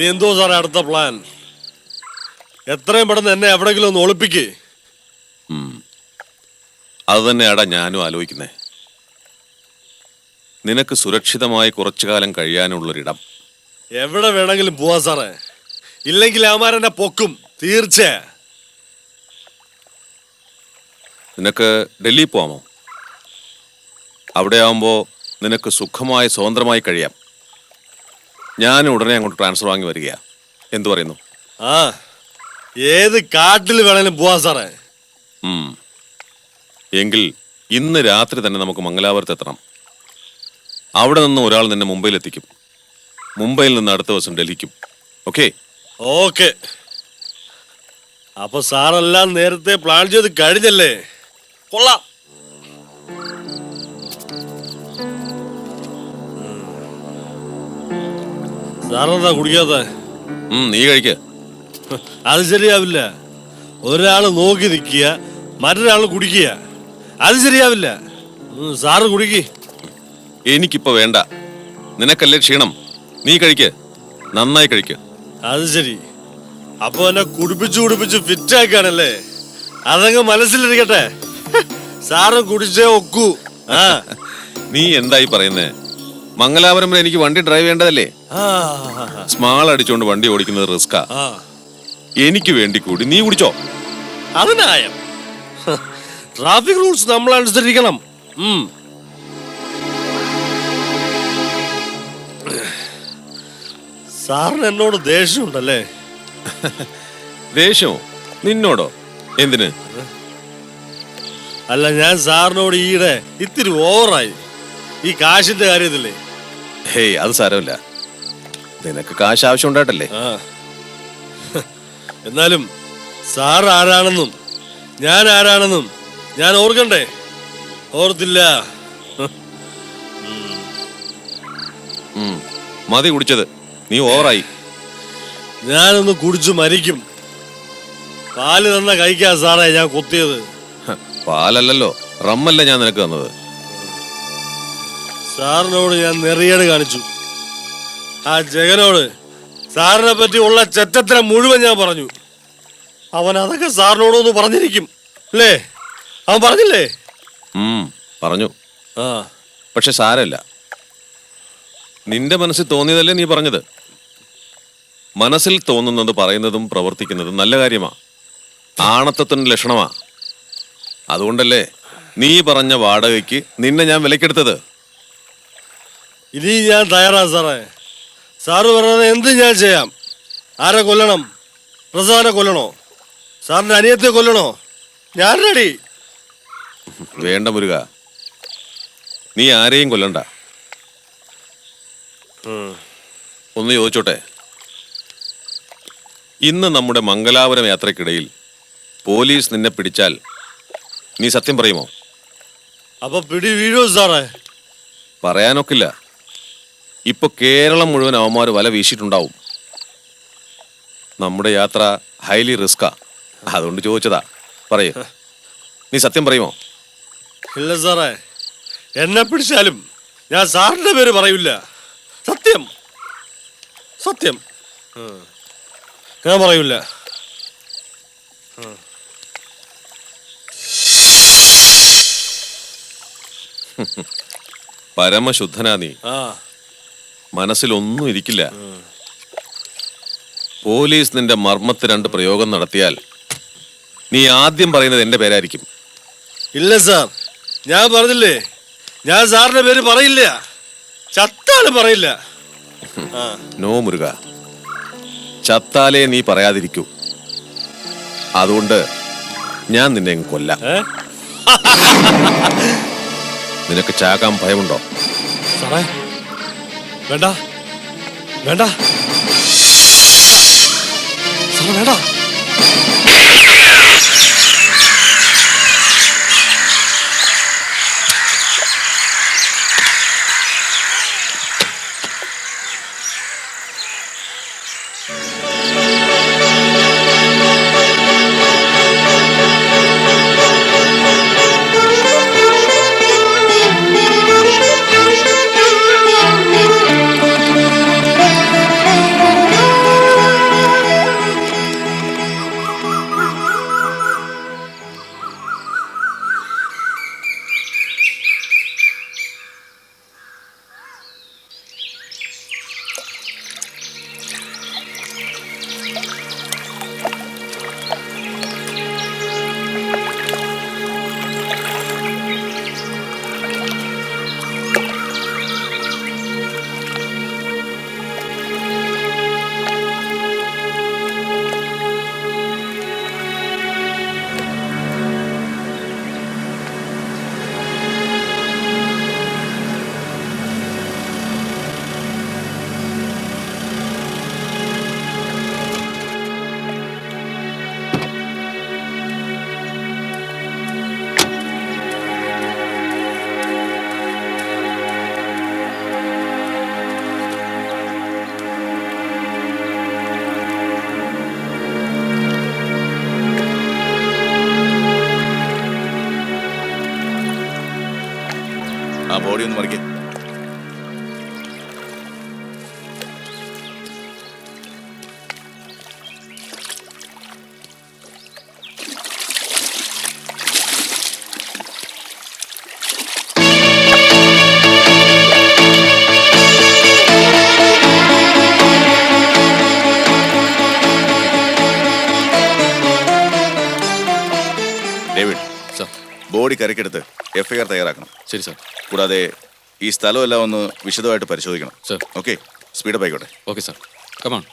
ഇനി എന്തോ സാറേ അടുത്ത പ്ലാൻ? എത്രയും പെട്ടെന്ന് എന്നെ എവിടെങ്കിലും ഒന്ന് ഒളിപ്പിക്കേ. അത് തന്നെയാടാ ഞാനും ആലോചിക്കുന്നേ. നിനക്ക് സുരക്ഷിതമായി കുറച്ചു കാലം കഴിയാനുള്ളൊരിടം. എവിടെ വേണമെങ്കിലും പോവാ സാറേ. ഇല്ലെങ്കിൽ അവന്മാരെന്നെ പൊക്കും തീർച്ചയാ. നിനക്ക് ഡൽഹി പോവാമോ? അവിടെ ആവുമ്പോൾ നിനക്ക് സുഖമായി സ്വതന്ത്രമായി കഴിയാം. ഞാൻ ഉടനെ അങ്ങോട്ട് ട്രാൻസ്ഫർ വാങ്ങി വരികയാ. എന്തു പറയുന്നു? ആ, ഏത് കാട്ടിൽ വേണമെങ്കിലും പോവാ സാറേ. എങ്കിൽ ഇന്ന് രാത്രി തന്നെ നമുക്ക് മംഗലാപുരത്ത് എത്തണം. അവിടെ നിന്ന് ഒരാൾ നിന്നെ മുംബൈയിലെത്തിക്കും. മുംബൈയിൽ നിന്ന് അടുത്ത ദിവസം ഡൽഹിക്കും. ഓക്കെ? ഓക്കെ. അപ്പൊ സാറെല്ലാം നേരത്തെ പ്ലാൻ ചെയ്ത് കഴിഞ്ഞല്ലേ? കൊള്ളാം. സാറെന്താ കുടിക്കാത്ത? നീ കഴിക്ക. അത് ശരിയാവില്ല. ഒരാള് നോക്കി നിൽക്കുക, മറ്റൊരാള് കുടിക്കുക. അത് ശരിയാവില്ല. സാറ് കുടിക്ക്. എനിക്കിപ്പോ വേണ്ട. നിനക്കല്ലേ ക്ഷീണം. നീ കഴിക്ക്, നന്നായി കഴിക്ക്. അത് ശരി. അപ്പൊ എന്നെ കുടിപ്പിച്ച് ഫിറ്റാക്കാണല്ലേ? അതങ്ങ് മനസ്സിലിരിക്കട്ടെ. സാറ് കുടിച്ചേ ഒക്കൂ. നീ എന്തായി പറയുന്നേ? മംഗലാപുരം വരെ എനിക്ക് വണ്ടി ഡ്രൈവ് ചെയ്യേണ്ടതല്ലേ? സ്മാൾ അടിച്ചോണ്ട് വണ്ടി ഓടിക്കുന്നത് റിസ്കാ. എനിക്ക് വേണ്ടി കൂടി നീ കുടിച്ചോ. അത് ന്യായം. ട്രാഫിക് റൂൾസ് നമ്മൾ അനുസരിക്കണം. സാറിന് എന്നോട് ദേഷ്യമുണ്ടല്ലേ? ദേഷ്യമോ? നിന്നോടോ? എന്തിന്? അല്ല, ഞാൻ സാറിനോട് ഈയിടെ ഇത്തിരി ഓവറായി ഈ കാശിന്റെ കാര്യത്തില്ലേ. ഹേയ്, അത് സാരമില്ല. നിനക്ക് കാശ് ആവശ്യം ഉണ്ടായിട്ടല്ലേ. എന്നാലും സാർ ആരാണെന്നും ഞാൻ ആരാണെന്നും ഞാൻ ഓർക്കണ്ടേ? ഓർത്തില്ല. മതി കുടിച്ചത്. നീ ഓവറായി. ഞാനൊന്ന് കുടിച്ചു മരിക്കും. പാല് തന്ന കഴിക്കാ സാറേ ഞാൻ കുത്തിയത്. പാലല്ലോ, റമ്മല്ല ഞാൻ നിനക്ക് തന്നത്. സാറിനോട് ഞാൻ നെറിയേട് കാണിച്ചു. ആ ജഗനോട് സാറിനെ പറ്റി ഉള്ള ചെറ്റത്തരം മുഴുവൻ ഞാൻ പറഞ്ഞു. അവൻ അതൊക്കെ സാറിനോടൊന്ന് പറഞ്ഞിരിക്കും അല്ലേ? അവൻ പറഞ്ഞില്ലേ? പറഞ്ഞു. പക്ഷെ സാരമില്ല. നിന്റെ മനസ്സിൽ തോന്നിയതല്ലേ നീ പറഞ്ഞത്. മനസ്സിൽ തോന്നുന്നത് പറയുന്നതും പ്രവർത്തിക്കുന്നതും നല്ല കാര്യമാ. ആണത്തത്തിന്റെ ലക്ഷണമാ. അതുകൊണ്ടല്ലേ നീ പറഞ്ഞ വാടകയ്ക്ക് നിന്നെ ഞാൻ വിലക്കെടുത്തത്. ഇനി ഞാൻ തയ്യാറാ സാറേ. സാറ് പറഞ്ഞത് എന്ത് ഞാൻ ചെയ്യാം. ആരെ കൊല്ലണം? പ്രസാദനെ കൊല്ലണോ? സാറിന്റെ അനിയത്തെ കൊല്ലണോ? ഞാൻ റെഡി. വേണ്ട മുരുക, നീ ആരെയും കൊല്ലണ്ട. ഒന്ന് ചോദിച്ചോട്ടെ, ഇന്ന് നമ്മുടെ മംഗലാപുരം യാത്രക്കിടയിൽ പോലീസ് നിന്നെ പിടിച്ചാൽ നീ സത്യം പറയുമോ? അപ്പൊ പിടി വീഴോ സാറേ? പറയാനൊക്കില്ല. ഇപ്പൊ കേരളം മുഴുവൻ അവന്മാര് വല വീശിയിട്ടുണ്ടാവും. നമ്മുടെ യാത്ര ഹൈലി റിസ്കാ. അതുകൊണ്ട് ചോദിച്ചതാ. പറയൂ, നീ സത്യം പറയുമോ? ഇല്ല സാറേ, എന്നെ പിടിച്ചാലും ഞാൻ സാറിന്റെ പേര് പറയൂല. സത്യം സത്യം ഞാൻ പറയൂല. പരമശുദ്ധനാ നീ. മനസ്സിലൊന്നും ഇരിക്കില്ല. പോലീസ് നിന്റെ മർമ്മത്ത് 2 പ്രയോഗം നടത്തിയാൽ നീ ആദ്യം പറയുന്നത് എന്റെ പേരായിരിക്കും. ഇല്ല സാർ, ഞാൻ പറഞ്ഞില്ലേ, ഞാൻ സാറിന്റെ പേര് പറയില്ല. ചത്താലും പറയില്ല. നോ മുരുക, ചത്താലേ നീ പറയാതിരിക്കൂ. അതുകൊണ്ട് ഞാൻ നിന്നെ കൊല്ലാം. നിനക്ക് ചാകാൻ ഭയമുണ്ടോ? സാറേ വേണ്ട വേണ്ട സാറേ വേണ്ട. ആ ബോഡി ഒന്ന് മറിക്കേ. David, sir. ബോഡി കരക്കെടുത്ത് FIR തയ്യാറാക്കണം. ശരി സാർ. കൂടാതെ ഈ സ്ഥലമെല്ലാം ഒന്ന് വിശദമായിട്ട് പരിശോധിക്കണം. സാർ. ഓക്കെ, സ്പീഡപ്പ് ആയിക്കോട്ടെ. Okay sir. കമാൺ.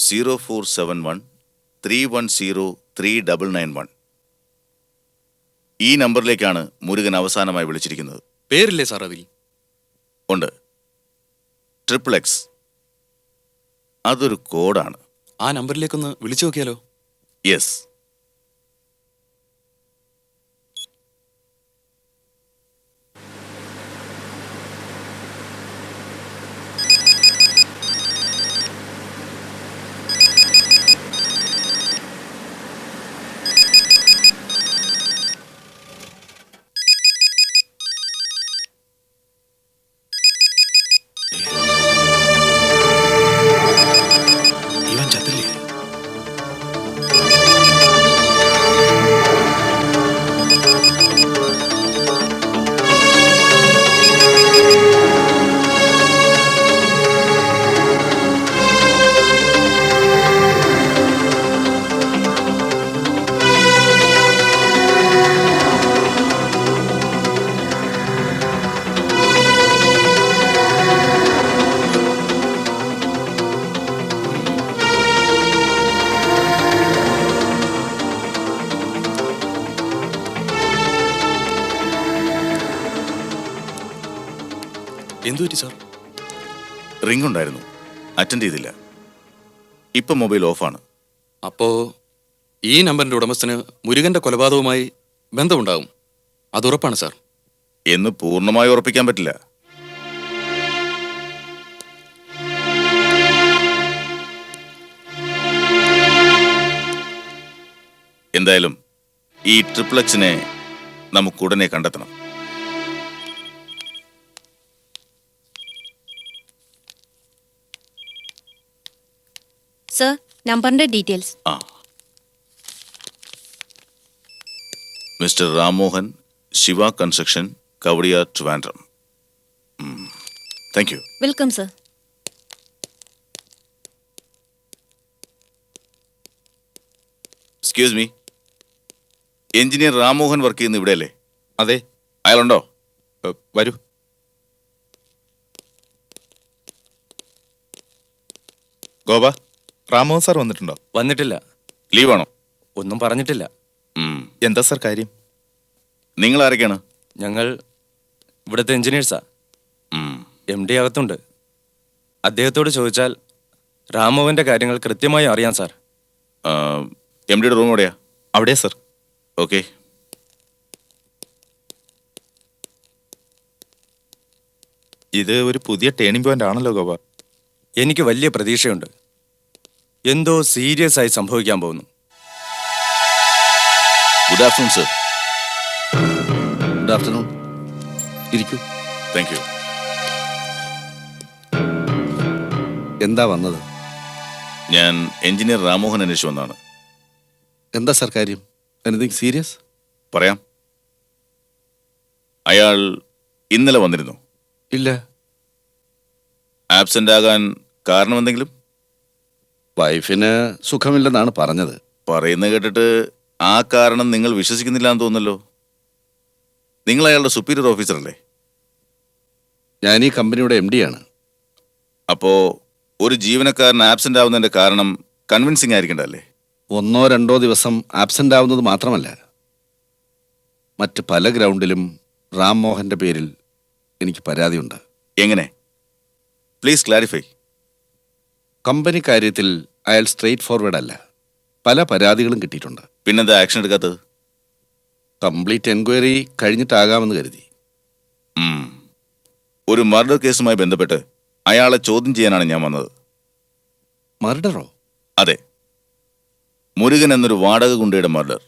(0471-310-3991) ഈ നമ്പറിലേക്കാണ് മുരുകൻ അവസാനമായി വിളിച്ചിരിക്കുന്നത്. പേരില്ലേ സാർ അതിൽ? ഉണ്ട്, XXX. അതൊരു കോഡാണ്. ആ നമ്പറിലേക്കൊന്ന് വിളിച്ചു നോക്കിയാലോ? യെസ്. ഇവൻ ചത്തില്ലേ? എന്തു പറ്റി സാർ? റിംഗ് ഉണ്ടായിരുന്നു, അറ്റൻഡ് ചെയ്തില്ല. ഇപ്പം മൊബൈൽ ഓഫാണ്. അപ്പോ ഈ നമ്പറിന്റെ ഉടമസ്ഥന് മുരുകന്റെ കൊലപാതകവുമായി ബന്ധമുണ്ടാകും. അതുറപ്പാണ് സാർ. എന്ന് പൂർണ്ണമായി ഉറപ്പിക്കാൻ പറ്റില്ല. എന്തായാലും ഈ XXXനെ നമുക്കുടനെ കണ്ടെത്തണം. സർ, നമ്പറിന്റെ ഡീറ്റെയിൽസ്. ആ, mister Ramohan, Shiva construction, Kowdiar, Trivandrum. Thank you. Welcome sir. Excuse me, engineer Ramohan work ചെയ്യുന്ന ഇവിടെയല്ലേ? അതെ. അയാളുണ്ടോ? വരൂ. ഗോപ, രാമോഹൻ സാർ വന്നിട്ടുണ്ടോ? വന്നിട്ടില്ല. ലീവാണോ? ഒന്നും പറഞ്ഞിട്ടില്ല. എന്താ സാർ കാര്യം? നിങ്ങൾ ആരൊക്കെയാണ്? ഞങ്ങൾ ഇവിടുത്തെ എഞ്ചിനീയേഴ്സാ. MD അകത്തുണ്ട്. അദ്ദേഹത്തോട് ചോദിച്ചാൽ രാമോഹന്റെ കാര്യങ്ങൾ കൃത്യമായി അറിയാം സാർ. MDയുടെ റൂം എവിടെയാ? അവിടെയാ സാർ. ഓക്കെ. ഇത് ഒരു പുതിയ ടേണിംഗ് പോയിന്റ് ആണല്ലോ ഗോപ. എനിക്ക് വലിയ പ്രതീക്ഷയുണ്ട്. എന്തോ സീരിയസ് ആയി സംഭവിക്കാൻ പോകുന്നു. Good afternoon sir. Good afternoon. ഇരിക്കൂ. Thank you. എന്താ വന്നത്? ഞാൻ എഞ്ചിനീയർ രാമോഹൻ അന്വേഷിച്ചു വന്നാണ്. എന്താ സാർ കാര്യം? Anything serious? പറയാം. അയാൾ ഇന്നലെ വന്നിരുന്നു. ഇല്ല. ആബ്സെന്റ് ആകാൻ കാരണം എന്തെങ്കിലും? വൈഫിന് സുഖമില്ലെന്നാണ് പറഞ്ഞത്. പറയുന്നത് കേട്ടിട്ട് ആ കാരണം നിങ്ങൾ വിശ്വസിക്കുന്നില്ല എന്ന് തോന്നുന്നല്ലോ. നിങ്ങൾ അയാളുടെ സുപ്പീരിയർ ഓഫീസറല്ലേ? ഞാൻ ഈ കമ്പനിയുടെ MD ആണ്. അപ്പോ ഒരു ജീവനക്കാരൻ ആബ്സെന്റ് ആവുന്നതിന്റെ കാരണം കൺവിൻസിംഗ് ആയിരിക്കണ്ടല്ലേ? 1-2 ദിവസം ആബ്സെന്റ് ആവുന്നത് മാത്രമല്ല, മറ്റ് പല ഗ്രൗണ്ടിലും റാം മോഹന്റെ പേരിൽ എനിക്ക് പരാതിയുണ്ട്. എങ്ങനെ? Please clarify. കമ്പനി കാര്യത്തിൽ അയാൾ സ്ട്രെയിറ്റ് ഫോർവേഡ് അല്ല. പല പരാതികളും കിട്ടിയിട്ടുണ്ട്. പിന്നെന്താ ആക്ഷൻ എടുക്കാത്തത്? കംപ്ലീറ്റ് എൻക്വയറി കഴിഞ്ഞിട്ടാകാമെന്ന് കരുതി. ഒരു മർഡർ കേസുമായി ബന്ധപ്പെട്ട് അയാളെ ചോദ്യം ചെയ്യാനാണ് ഞാൻ വന്നത്. മർഡറോ? അതെ, മുരുകൻ എന്നൊരു വാടക ഗുണ്ടയുടെ മർഡർ.